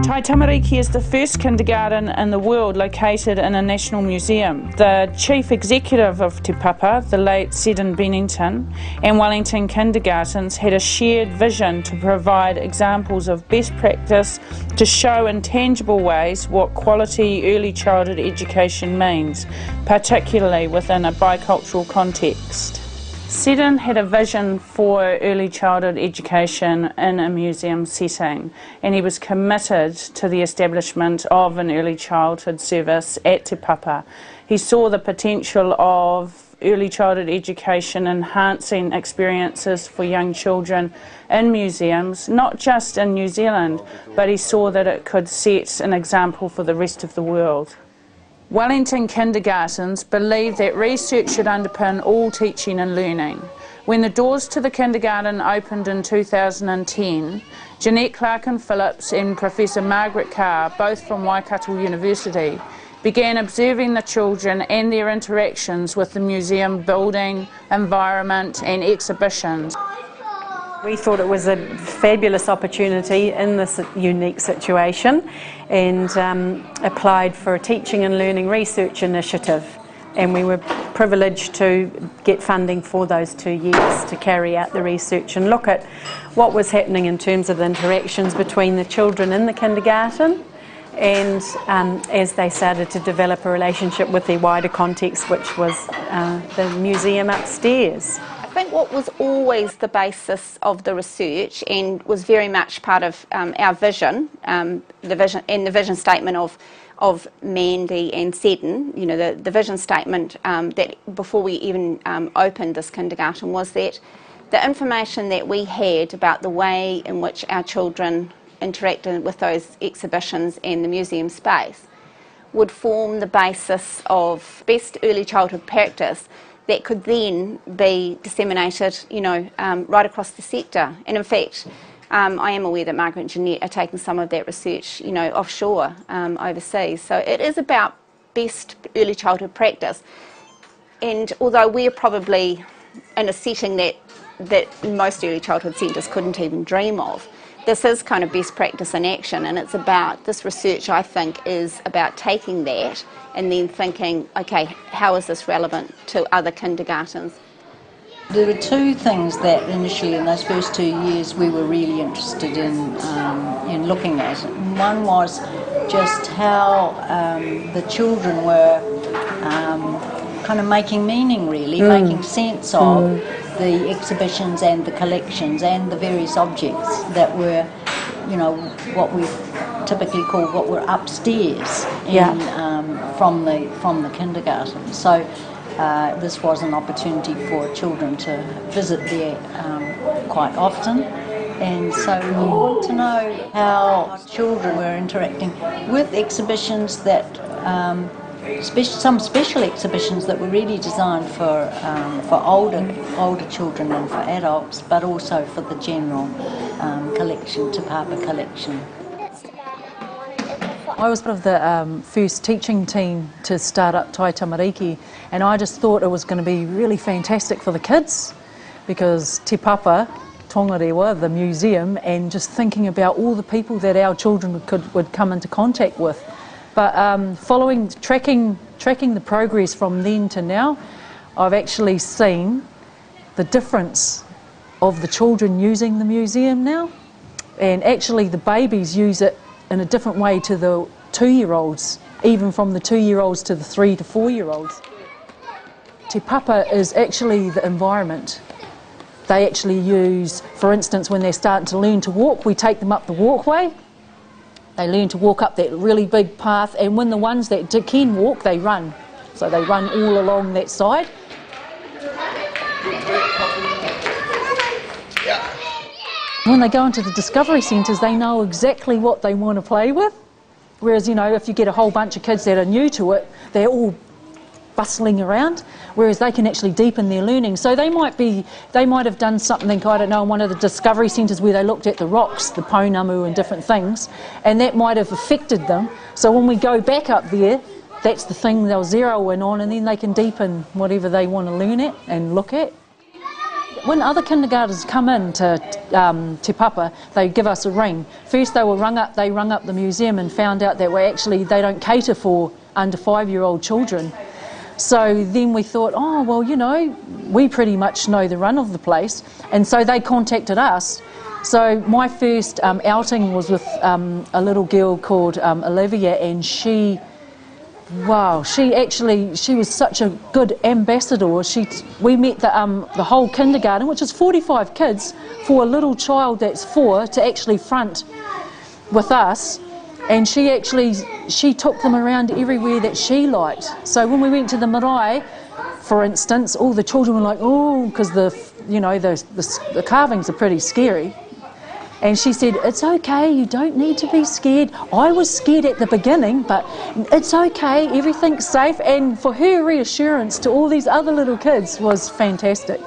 Tai Tamariki is the first kindergarten in the world located in a national museum. The chief executive of Te Papa, the late Seddon Bennington, and Wellington Kindergartens had a shared vision to provide examples of best practice to show in tangible ways what quality early childhood education means, particularly within a bicultural context. Seddon had a vision for early childhood education in a museum setting, and he was committed to the establishment of an early childhood service at Te Papa. He saw the potential of early childhood education enhancing experiences for young children in museums, not just in New Zealand, but he saw that it could set an example for the rest of the world. Wellington Kindergartens believe that research should underpin all teaching and learning. When the doors to the kindergarten opened in 2010, Jeanette Clarkin-Phillips and Professor Margaret Carr, both from Waikato University, began observing the children and their interactions with the museum building, environment and exhibitions. We thought it was a fabulous opportunity in this unique situation and applied for a teaching and learning research initiative, and we were privileged to get funding for those 2 years to carry out the research and look at what was happening in terms of the interactions between the children in the kindergarten and as they started to develop a relationship with their wider context, which was the museum upstairs. I think what was always the basis of the research and was very much part of our vision, the vision statement of Mandy and Seddon, you know, the vision statement that before we even opened this kindergarten was that the information that we had about the way in which our children interacted with those exhibitions and the museum space would form the basis of best early childhood practice that could then be disseminated, you know, right across the sector. And in fact, I am aware that Margaret and Jeanette are taking some of that research, you know, offshore, overseas. So it is about best early childhood practice. And although we're probably in a setting that most early childhood centres couldn't even dream of, this is kind of best practice in action, and it's about, this research I think is about taking that and then thinking, okay, how is this relevant to other kindergartens? There were two things that initially in those first 2 years we were really interested in looking at. One was just how the children were kind of making meaning really, making sense of the exhibitions and the collections and the various objects that were, you know, what we typically call what were upstairs from the kindergarten. So this was an opportunity for children to visit there quite often, and so we want to know how children were interacting with exhibitions that some special exhibitions that were really designed for older children than for adults, but also for the general collection, Te Papa collection. I was part of the first teaching team to start up Tai Tamariki, and I just thought it was going to be really fantastic for the kids because Te Papa, Tongarewa, the museum, and just thinking about all the people that our children would come into contact with. But tracking the progress from then to now, I've actually seen the difference of the children using the museum now, and actually the babies use it in a different way to the 2-year-olds, even from the 2-year-olds to the 3 to 4-year-olds. Te Papa is actually the environment. They actually use, for instance, when they're starting to learn to walk, we take them up the walkway. They learn to walk up that really big path, and when the ones that can walk, they run. So they run all along that side. When they go into the discovery centres, they know exactly what they want to play with. Whereas, you know, if you get a whole bunch of kids that are new to it, they're all bustling around, whereas they can actually deepen their learning. So they might have done something, I don't know, in one of the discovery centres where they looked at the rocks, the pounamu and different things, and that might have affected them. So when we go back up there, that's the thing they'll zero in on, and then they can deepen whatever they want to learn at and look at. when other kindergartens come in to Te Papa, they give us a ring. First they rung up the museum and found out that they don't cater for under 5-year-old children. So then we thought, oh well, you know, we pretty much know the run of the place, and so they contacted us. So my first outing was with a little girl called Olivia, and she was such a good ambassador. We met the whole kindergarten, which is 45 kids, for a little child that's 4 to actually front with us, and she took them around everywhere that she liked. So when we went to the marae, for instance, all the children were like, oh, because the carvings are pretty scary. And she said, it's okay, you don't need to be scared. I was scared at the beginning, but it's okay, everything's safe. And for her reassurance to all these other little kids was fantastic.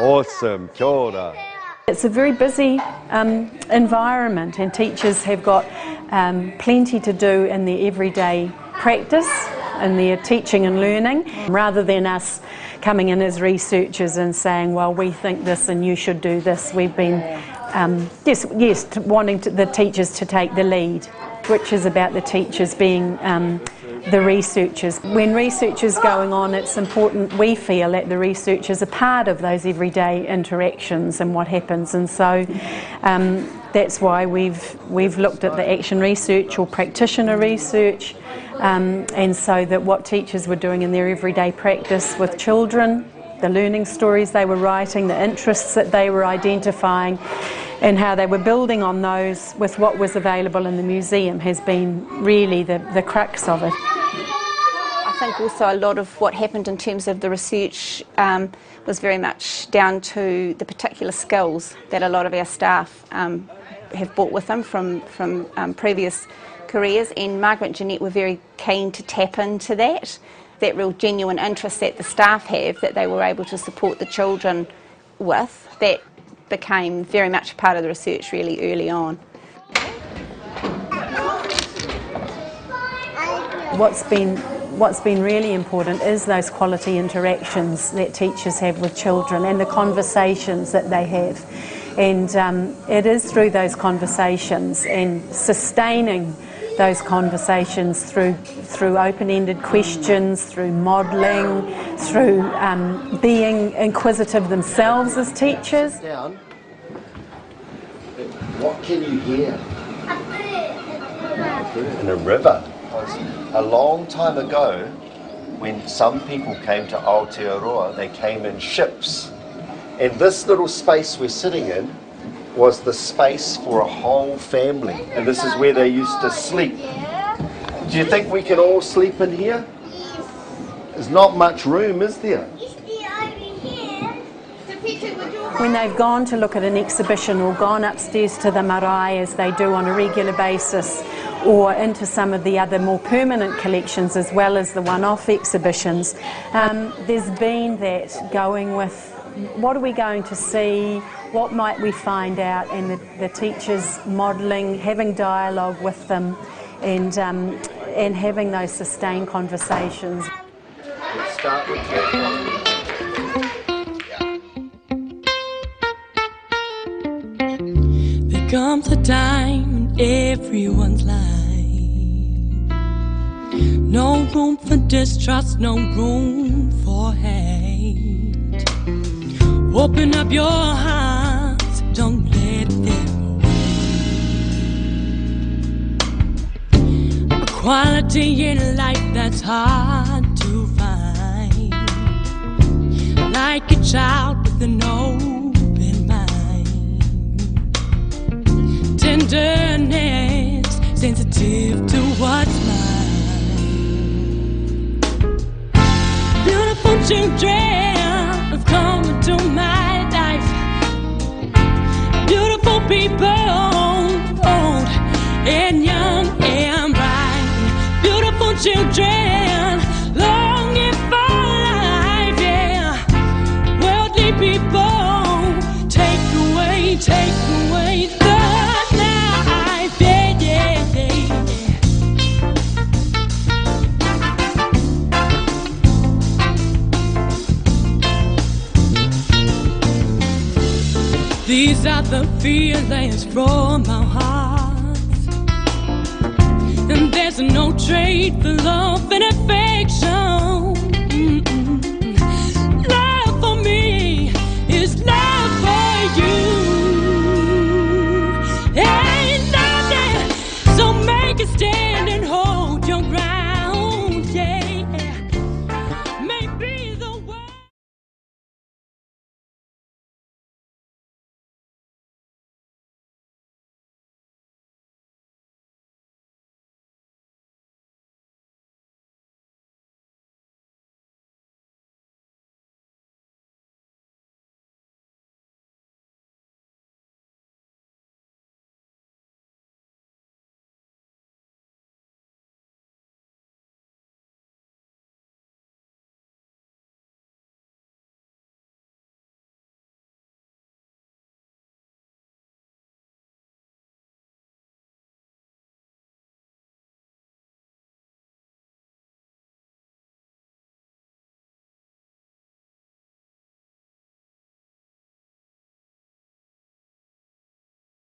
Awesome, kia ora. It's a very busy environment, and teachers have got plenty to do in their everyday practice, in their teaching and learning, rather than us coming in as researchers and saying, well, we think this and you should do this. We've been, wanting the teachers to take the lead, which is about the teachers being the researchers. When research is going on, it's important, we feel, that the researchers are part of those everyday interactions and what happens, and so that's why we've looked at the action research or practitioner research, and so that what teachers were doing in their everyday practice with children, the learning stories they were writing, the interests that they were identifying, and how they were building on those with what was available in the museum has been really the crux of it. I think also a lot of what happened in terms of the research was very much down to the particular skills that a lot of our staff have brought with them from previous careers, and Margaret and Jeanette were very keen to tap into that real genuine interest that the staff have, that they were able to support the children with. That became very much a part of the research really early on. What's been really important is those quality interactions that teachers have with children and the conversations that they have. And it is through those conversations and sustaining those conversations through open-ended questions, through modelling, through being inquisitive themselves as teachers. What can you hear? In a river. A long time ago, when some people came to Aotearoa, they came in ships. And this little space we're sitting in was the space for a whole family. And this is where they used to sleep. Do you think we can all sleep in here? There's not much room, is there? When they've gone to look at an exhibition or gone upstairs to the marae, as they do on a regular basis, or into some of the other more permanent collections as well as the one-off exhibitions, there's been that going with what are we going to see, what might we find out, and the teachers modelling, having dialogue with them, and having those sustained conversations. Let's start with that. There comes a time in everyone's life, no room for distrust, no room for hate. Open up your hearts, don't let them away. A quality in life that's hard to find, like a child with an open mind. Tenderness, sensitive to what's mine. Beautiful children have come into my life. Beautiful people, old and young and bright. Beautiful children, longing for These are the feelings from our hearts, and there's no trade for love and affection.